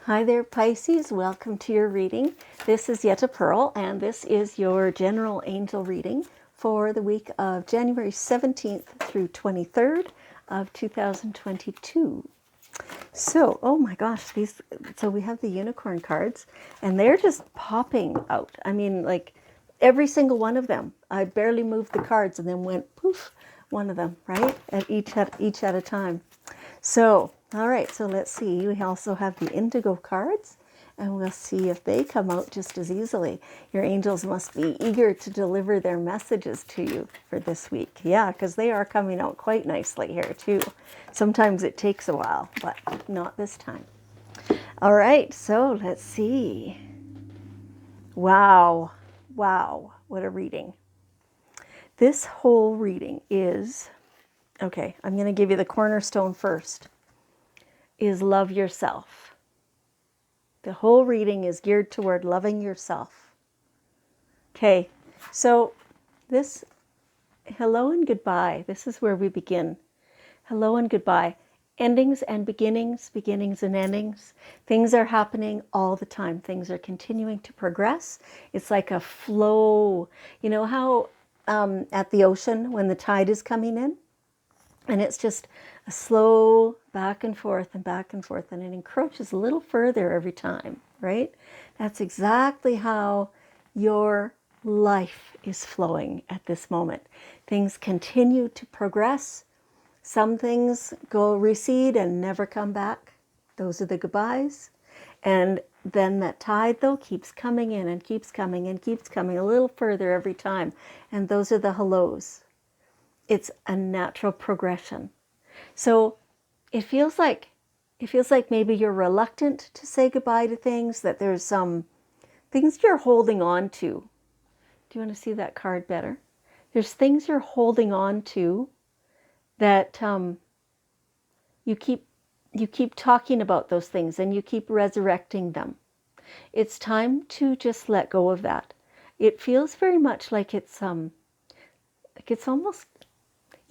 Hi there, Pisces. Welcome to your reading. This is Yetta Pearl, and this is your general angel reading for the week of January 17th through 23rd of 2022. So, oh my gosh, so we have the unicorn cards, and they're just popping out. I mean, like every single one of them. I barely moved the cards and then went poof, one of them, right? Each at a time. So, all right, so let's see. We also have the indigo cards, and we'll see if they come out just as easily. Your angels must be eager to deliver their messages to you for this week. Yeah, because they are coming out quite nicely here, too. Sometimes it takes a while, but not this time. All right, so let's see. Wow, what a reading. This whole reading is, okay, I'm going to give you the cornerstone first. Is love yourself. The whole reading is geared toward loving yourself. Okay, so this hello and goodbye, this is where we begin. Hello and goodbye. Endings and beginnings, beginnings and endings. Things are happening all the time. Things are continuing to progress. It's like a flow. You know how at the ocean when the tide is coming in? And it's just a slow back and forth, and it encroaches a little further every time, right? That's exactly how your life is flowing at this moment. Things continue to progress. Some things recede and never come back. Those are the goodbyes. And then that tide, though, keeps coming in and keeps coming and keeps coming a little further every time. And those are the hellos. It's a natural progression. So it feels like maybe you're reluctant to say goodbye to things, that there's some things you're holding on to. Do you want to see that card better? There's things you're holding on to that you keep talking about those things and you keep resurrecting them. It's time to just let go of that. It feels very much like it's almost,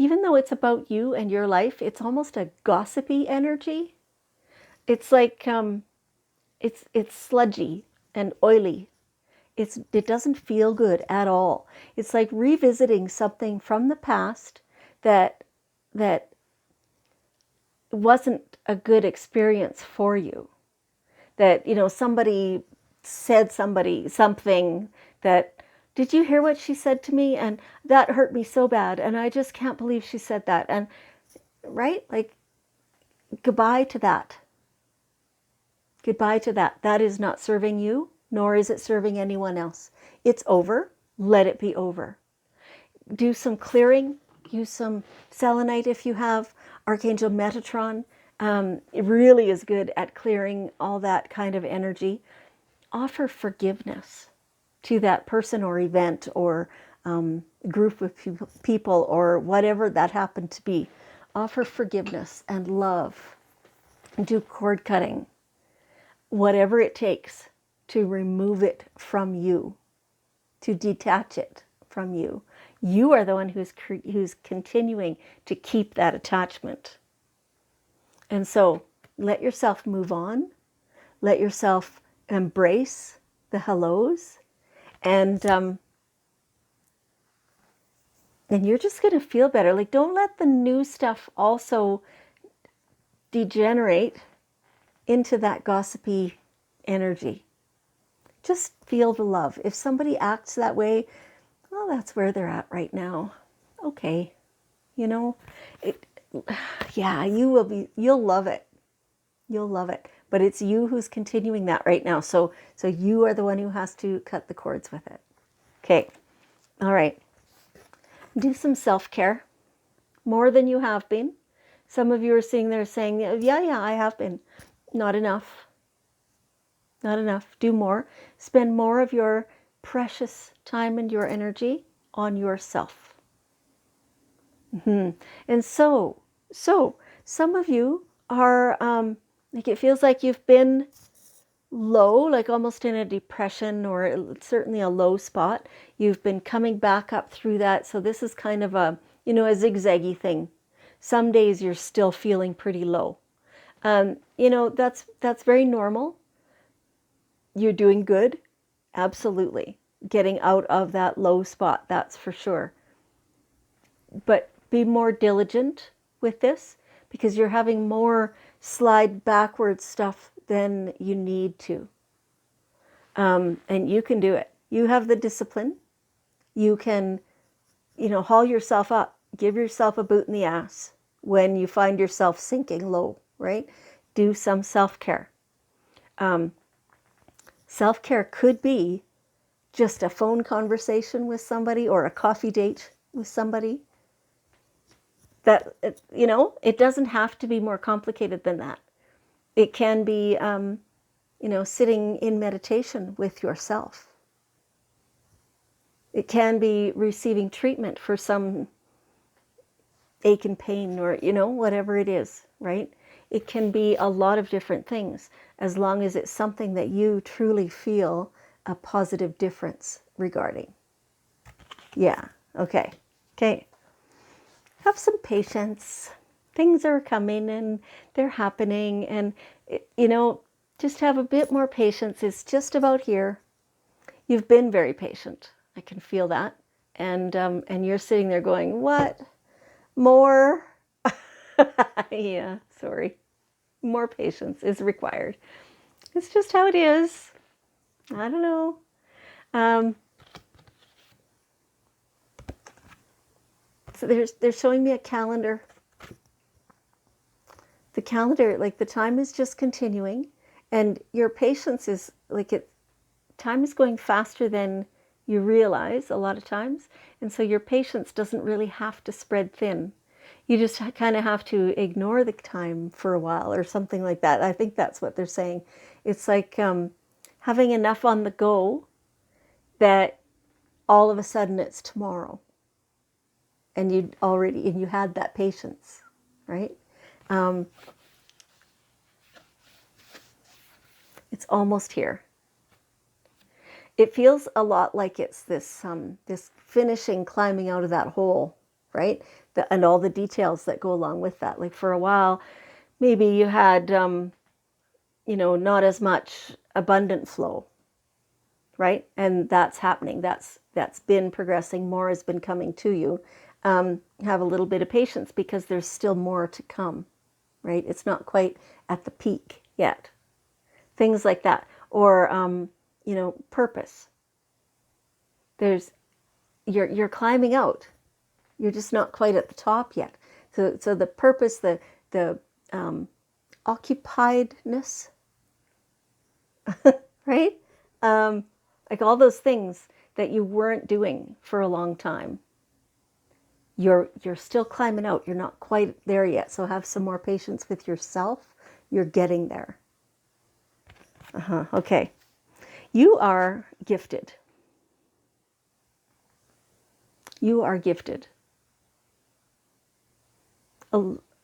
even though it's about you and your life, it's almost a gossipy energy. It's like it's sludgy and oily. It doesn't feel good at all. It's like revisiting something from the past that wasn't a good experience for you. That, somebody said something that, did you hear what she said to me? And that hurt me so bad. And I just can't believe she said that. And right? Like, goodbye to that. Goodbye to that. That is not serving you, nor is it serving anyone else. It's over. Let it be over. Do some clearing. Use some selenite if you have. Archangel Metatron. It really is good at clearing all that kind of energy. Offer forgiveness to that person or event or group of people or whatever that happened to be. Offer forgiveness and love. Do cord cutting. Whatever it takes to remove it from you, to detach it from you. You are the one who's continuing to keep that attachment. And so let yourself move on. Let yourself embrace the hellos. And you're just going to feel better. Like, don't let the new stuff also degenerate into that gossipy energy. Just feel the love. If somebody acts that way, well, that's where they're at right now. Okay. You'll love it. You'll love it. But it's you who's continuing that right now. So you are the one who has to cut the cords with it. Okay. All right. Do some self-care. More than you have been. Some of you are sitting there saying, yeah, I have been. Not enough. Not enough. Do more. Spend more of your precious time and your energy on yourself. And so some of you are, like, it feels like you've been low, like almost in a depression or certainly a low spot. You've been coming back up through that. So this is kind of a zigzaggy thing. Some days you're still feeling pretty low. That's very normal. You're doing good. Absolutely. Getting out of that low spot, that's for sure. But be more diligent with this because you're having more slide backwards stuff than you need to. And you can do it. You have the discipline. You can, haul yourself up. Give yourself a boot in the ass when you find yourself sinking low, right? Do some self-care. Self-care could be just a phone conversation with somebody or a coffee date with somebody. That, it doesn't have to be more complicated than that. It can be, sitting in meditation with yourself. It can be receiving treatment for some ache and pain or, whatever it is, right? It can be a lot of different things as long as it's something that you truly feel a positive difference regarding. Yeah, okay. Have some patience. Things are coming and they're happening, and, just have a bit more patience. It's just about here. You've been very patient. I can feel that. And you're sitting there going, what? More? Yeah, sorry. More patience is required. It's just how it is. I don't know. So they're showing me a calendar. The calendar, like the time is just continuing, and your patience is time is going faster than you realize a lot of times, and so your patience doesn't really have to spread thin. You just kind of have to ignore the time for a while or something like that. I think that's what they're saying. It's like having enough on the go that all of a sudden it's tomorrow, and you had that patience, right? It's almost here. It feels a lot like it's this finishing climbing out of that hole, right? And all the details that go along with that. Like for a while, maybe you had, not as much abundant flow, right? And that's happening. That's been progressing. More has been coming to you. Have a little bit of patience because there's still more to come, right? It's not quite at the peak yet. Things like that. Or, purpose. You're climbing out. You're just not quite at the top yet. So the purpose, the occupiedness, right? Like all those things that you weren't doing for a long time. You're still climbing out. You're not quite there yet. So have some more patience with yourself. You're getting there. Okay. You are gifted. You are gifted.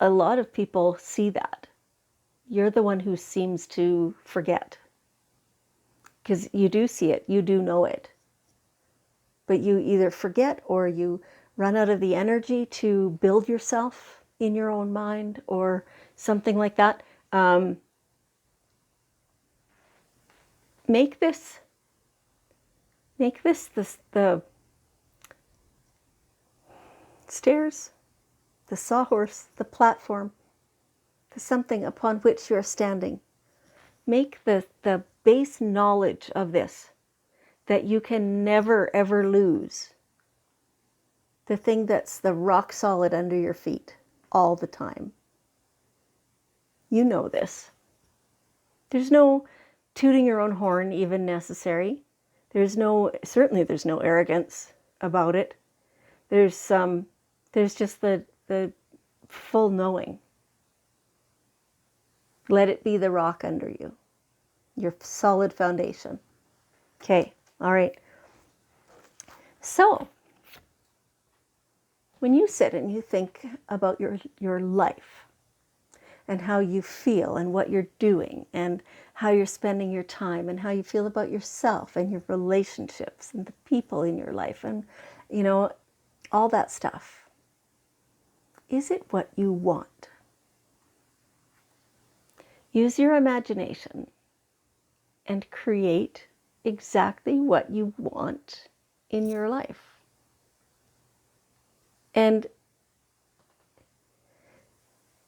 A lot of people see that. You're the one who seems to forget. Because you do see it, you do know it. But you either forget or you run out of the energy to build yourself in your own mind or something like that. Make this the stairs, the sawhorse, the platform, the something upon which you are standing. Make the base knowledge of this, that you can never ever lose. The thing that's the rock solid under your feet all the time. You know this. There's no tooting your own horn even necessary. Certainly there's no arrogance about it. There's just the full knowing. Let it be the rock under you, your solid foundation. Okay, all right. So, when you sit and you think about your life and how you feel and what you're doing and how you're spending your time and how you feel about yourself and your relationships and the people in your life and, all that stuff, is it what you want? Use your imagination and create exactly what you want in your life. And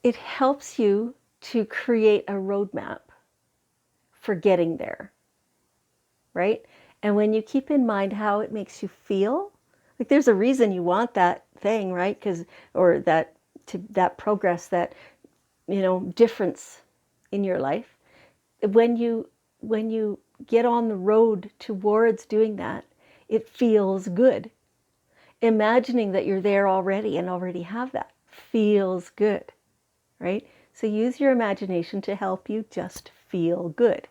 it helps you to create a roadmap for getting there, right? And when you keep in mind how it makes you feel, like there's a reason you want that thing, right? Or that progress, that, difference in your life. When you get on the road towards doing that, it feels good. Imagining that you're there already and already have that feels good, right? So use your imagination to help you just feel good.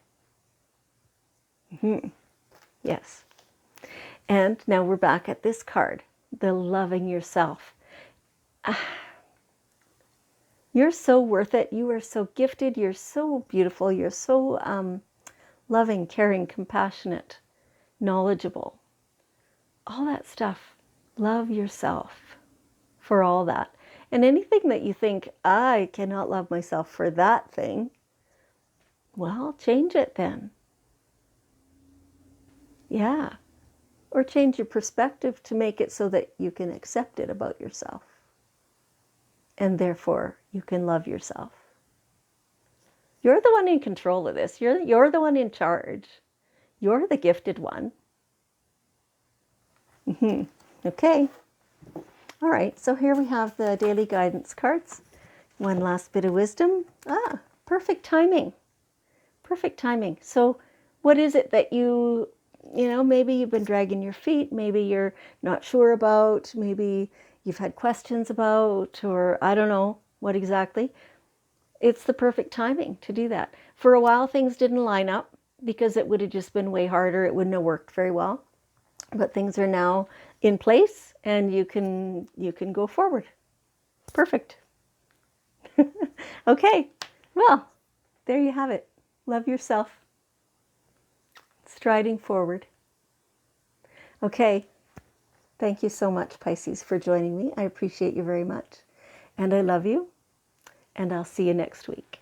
Yes. And now we're back at this card, the loving yourself. You're so worth it. You are so gifted. You're so beautiful. You're so loving, caring, compassionate, knowledgeable. All that stuff. Love yourself for all that. And anything that you think, I cannot love myself for that thing, well, change it then. Yeah. Or change your perspective to make it so that you can accept it about yourself. And therefore, you can love yourself. You're the one in control of this. You're the one in charge. You're the gifted one. Okay. All right. So here we have the daily guidance cards. One last bit of wisdom. Perfect timing. Perfect timing. So what is it that maybe you've been dragging your feet, maybe you're not sure about, maybe you've had questions about, or I don't know what exactly. It's the perfect timing to do that. For a while, things didn't line up because it would have just been way harder. It wouldn't have worked very well. But things are now in place and you can go forward. Perfect. Okay. Well, there you have it. Love yourself. Striding forward. Okay. Thank you so much, Pisces, for joining me. I appreciate you very much. And I love you. And I'll see you next week.